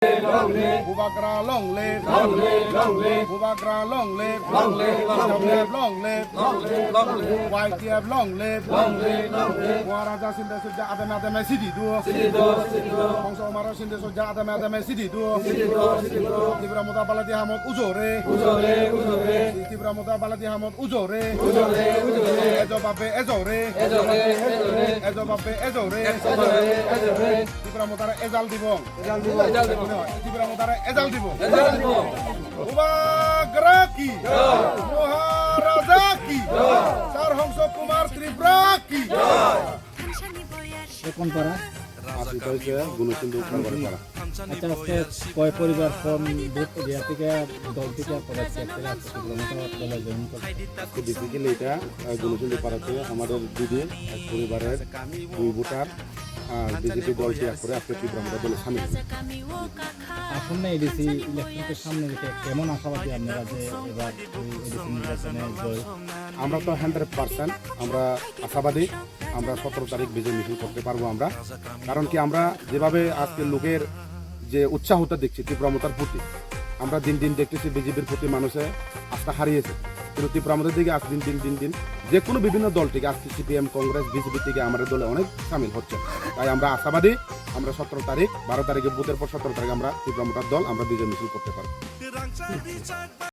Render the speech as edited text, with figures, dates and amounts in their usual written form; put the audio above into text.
Bubagra long live, Bubagra long live, long live, YTF long live, Waraja Sinde Soja Adam Adam City do, Bangsa Omara Sinde Soja Adam Adam City do, Tibra Muda Baladi Hamod Uzore, Tibra Muda Baladi Hamod Uzore, Ezo Babe Ezore, Ezo Babe Ezore, Tibra Muda Ezal Dibong, Tibra Muda Ezal Dibong, Ubagraki, Moharazaki, Sarhongso Kumar Tribraki. কোন পাড়া? গুণচন্দ্র পাড়া। আচ্ছা, আজকে কয় পরিবার কোন booth area থেকে দল থেকে পড়াচ্ছে বেসিক্যালি এটা গুণচন্দ্র পাড়াতে আমাদের দিদি পরিবারের দুই ভোটার বিজেপি দল ত্যাগ করে আজকে তীব্রমতা দলে সামিল। আসন্ন এডিসি ইলেকশনকে সামনে রেখে কেমন আশাবাদী আপনারা যে এবার এডিসি নির্বাচনে জয়? আমরা তো 100% আমরা আশাবাদী। আমরা 17 তারিখ বিজয় মিছিল করতে পারবো আমরা, কারণ কি আমরা যেভাবে আজকে লোকের যে উৎসাহটা দেখছি তীব্রমতার প্রতি, আমরা দিন দিন দেখতেছি বিজেপির প্রতি মানুষে আস্থা হারিয়েছে, কিন্তু তীব্রমতার দিকে আজ দিন দিন যে কোনো বিভিন্ন দল থেকে আজকে সিপিএম কংগ্রেস বিজেপি থেকে আমাদের দলে অনেক সামিল হচ্ছে। তাই আমরা আশাবাদী আমরা 17 তারিখ 12 তারিখে বুথের পর 17 তারিখ আমরা তীব্রমতার দল আমরা বিজয় মিছিল করতে পারবো।